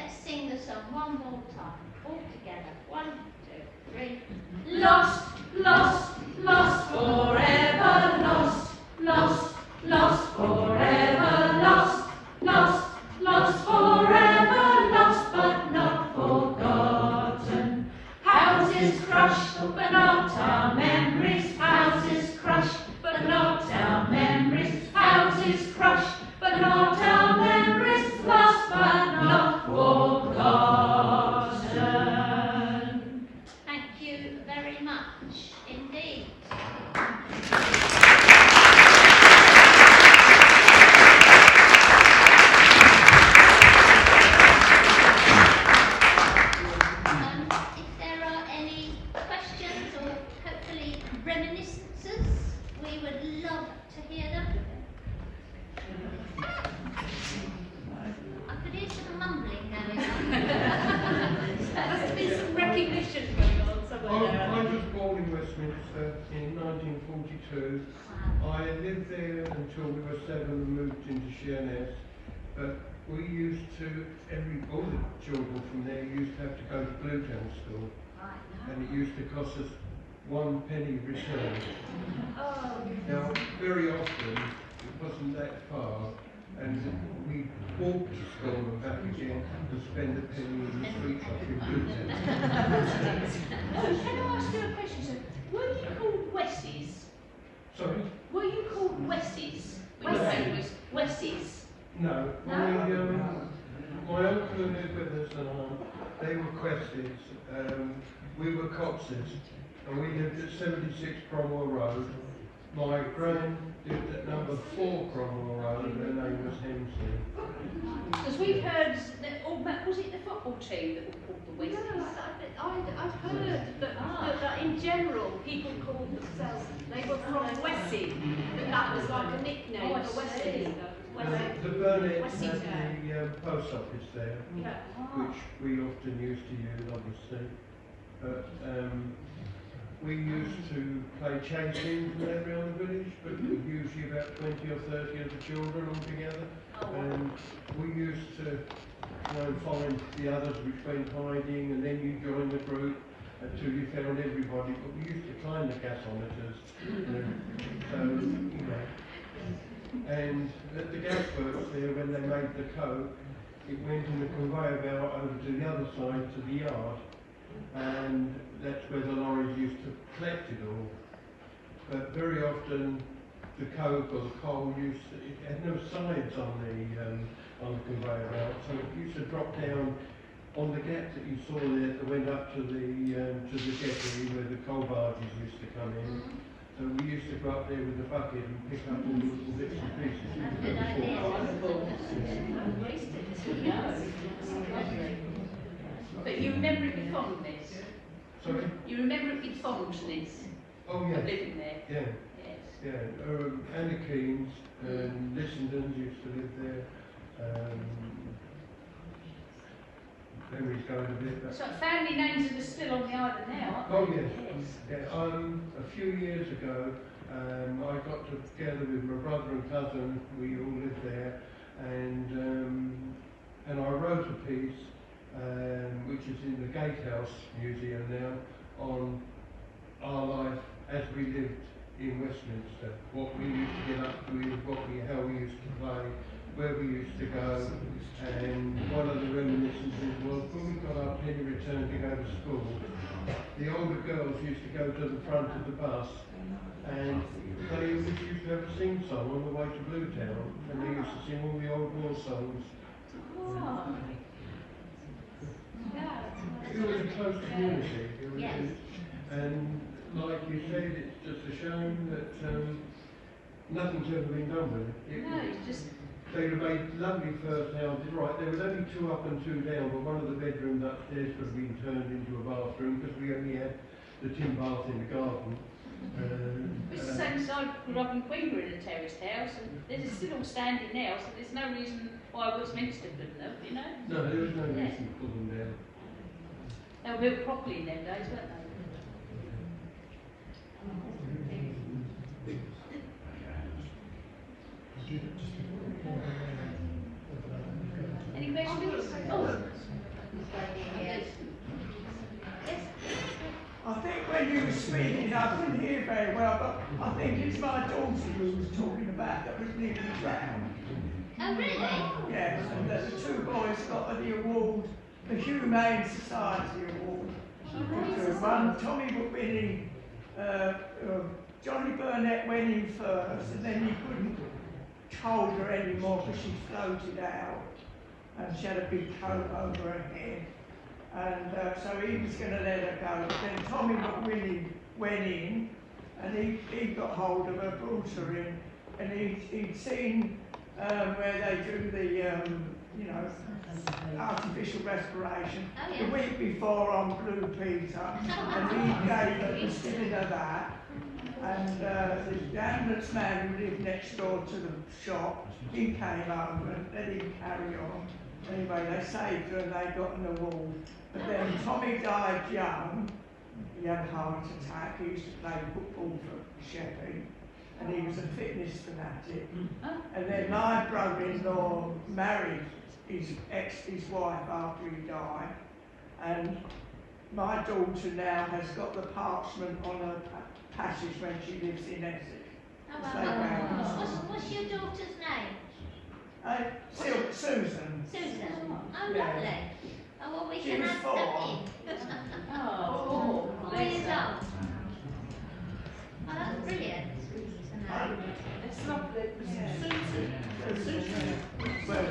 let's sing the song one more time, all together. 1, 2, 3. Lost, lost, lost forever, lost, lost, lost forever, lost, lost, lost forever, lost but not forgotten. Houses crushed, but not our memories. Houses crushed, but not our memories. Houses crushed, but not our memories. Lost but not forgotten. Thank you very much indeed. If there are any questions or hopefully reminiscences, we would love to hear them. I could hear some mumbling going on. There must be some recognition going on somewhere there. I was born in Westminster in 1942. I lived there until we were 7 and moved into Sheerness. But we used to, all the children from there used to have to go to Bluetown School. And it used to cost us 1 penny return. Now, very often, it wasn't that far, and we walked to school and back again and spend a penny in the sweet shop in Bluetown. Can I ask you a question? So, were you called Westies? Sorry? Were you called Westies? Westies. No. My uncle who lived with us and they were Questies. We were Coxes, and we lived at 76 Cromwell Road. My gran lived at number 4 Cromwell Road, and her name was Hemsley. Because we've heard that, was it the football team that were called the Westies? No, I've heard that in general people called themselves, they were from Wessie, that was like a nickname for Westie. The Burnett had the post office there, which we often used to use, obviously. But we used to play chasing from around the village, but usually about 20 or 30 of the children all together. And we used to find the others which went hiding, and then you join the group until you found everybody. But we used to climb the gasometers. And at the gasworks there, when they made the coke, it went in the conveyor belt over to the other side to the yard, and that's where the lorries used to collect it all. But very often the coke or the coal it had no sides on the conveyor belt, so it used to drop down on the gap that you saw there that went up to the jetty where the coal barges used to come in. So we used to go up there with the bucket and pick up all the little bits and pieces. Good idea. But you remember it with fondness? Sorry? You remember it with fondness? Oh, yeah. Of living there? Yeah. Yes. Yeah. Anna Keynes and Lissendons used to live there. Memory's going a bit. So family names that are still on the island now, aren't they? Oh, yes. Yeah. A few years ago, I got together with my brother and cousin. We all lived there, and I wrote a piece, which is in the Gatehouse Museum now, on our life as we lived in Westminster. What we used to get up with, how we used to play, where we used to go, and one of the reminiscences was when we got our penny return to go to school, the older girls used to go to the front of the bus, and they used to have a sing-song on the way to Bluetown, and they used to sing all the old war songs. It was a close community, and like you said, it's just a shame that nothing's ever been done with it. No, it's just... They made lovely first houses, right, there was only 2 up and 2 down, but one of the bedrooms upstairs could have been turned into a bathroom because we only had the tin bath in the garden. It's the same as I grew up in Queenbury in a terraced house, and it's still all standing now, so there's no reason why Westminster couldn't have, you know? No, there was no reason to put them down. They were built properly in them days, weren't they? Any questions? Oh. speaking, I couldn't hear very well, but I think it's my daughter who was talking about that was nearly drowned. Oh, really? Yes, and the two boys got the award, the Humane Society Award. One, Tommy Winnie, Johnny Burnett went in first, and then he couldn't hold her anymore because she floated out, and she had a big coat over her head. And so he was going to let her go. But then Tommy McWillie went in, and he got hold of her, brought her in, and he'd seen where they do the, you know, artificial respiration the week before on Blue Peter, and he gave her, was giving her that. And the ambulance man who lived next door to the shop, he came over and let him carry on. Anyway, they saved her and they got an award. But then Tommy died young. He had a heart attack. He used to play football for Sheppey, and he was a fitness fanatic. And then my brother-in-law married his wife after he died, and my daughter now has got the parchment on her passage when she lives in Essex. What's your daughter's name? Susan. Susan. Oh, Yeah. lovely. Oh, well, we She can was add 4. that in. Oh, 4 years old. Oh, that's brilliant. that's lovely. Well,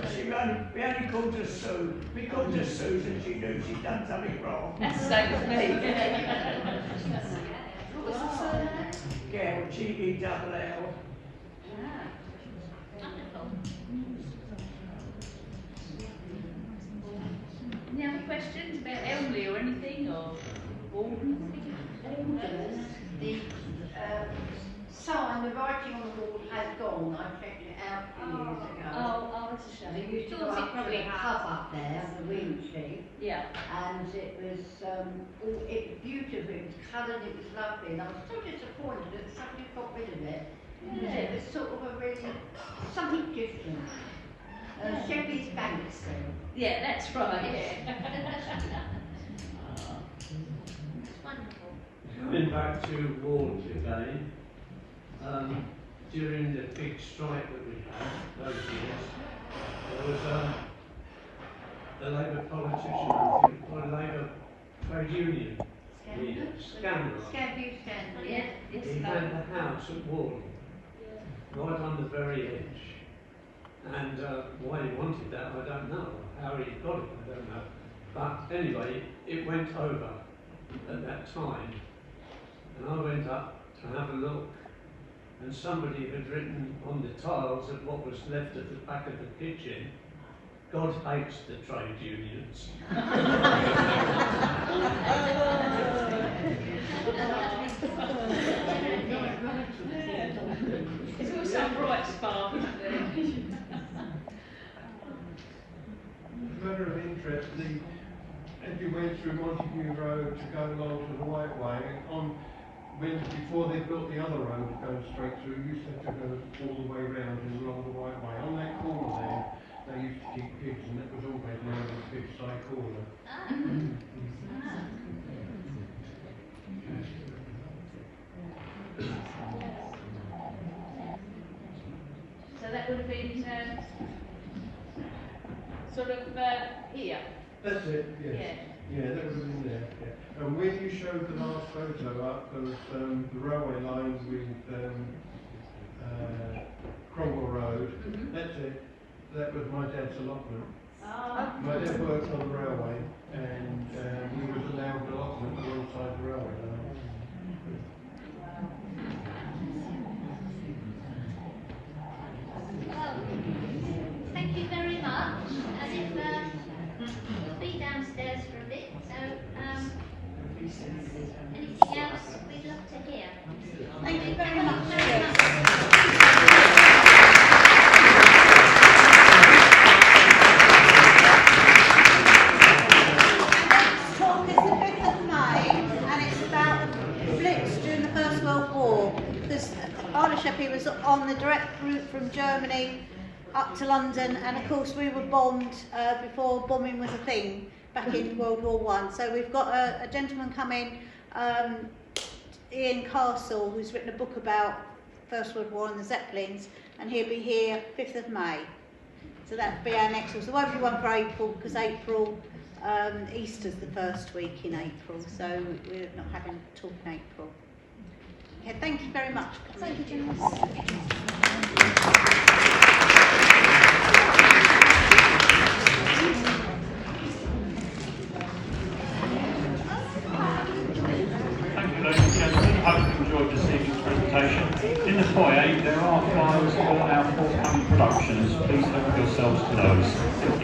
we only called her Sue. We called her Susan. She knew she'd done something wrong. That's the same as me. What was the surname? Gail, G-E-double-L. Wonderful. Any other questions about Elmley or anything, or Walden? The sign, the writing on the wall has gone. I checked it out a few years ago. Oh, that's a They shame. used to go Thought it up to probably the has. pub up there, the wheel sheet, Yeah. and it was beautiful. It was coloured, it was lovely, and I was so disappointed that somebody got rid of it. Because it was sort of a really something different. Sheppey's bank still. Yeah, that's right. That's wonderful. Coming back to Ward again, during the big strike that we had those years, there was a Labour politician, I think, or a Labour trade union leader, Scandal. Scandal. Yeah. He had the house at Ward, right on the very edge. And why he wanted that, I don't know. How he got it, I don't know. But anyway, it went over at that time. And I went up to have a look, and somebody had written on the tiles of what was left at the back of the kitchen, God hates the trade unions. It's all some bright spark, isn't there? As a matter of interest, as you went through Montague Road to go along to the White Way, before they built the other road going straight through, you used to have to go all the way round and along the White Way. On that corner there, they used to keep pigs, and it was always known as Pigside Corner. So that would have been sort of here. That's it, yes. Yeah. Yeah, that would have been there. Yeah. And when you showed the last photo up, there was the railway line with Cromwell Road. That's it. That was my dad's allotment. Oh. My dad worked on the railway, and he was allowed an allotment alongside the railway line. Well, thank you very much. And if we'll be downstairs for a bit, so anything else we'd love to hear. Thank you very much. Talk is the 5th of May, and it's about the Blitz during the First World War. Because Sheppey was on the direct route from Germany up to London, and of course we were bombed before bombing was a thing back in World War I. So we've got a gentleman coming Ian Castle, who's written a book about First World War and the Zeppelins, and he'll be here 5th of May. So that'll be our next one. So there won't be one for April, because Easter's the first week in April, so we're not having a talk in April. Okay, thank you very much for coming. Thank you, Janice. Thank you, ladies and gentlemen. I hope you enjoyed this evening's presentation. In the foyer, there are flyers for our forthcoming productions. Please help yourselves to those.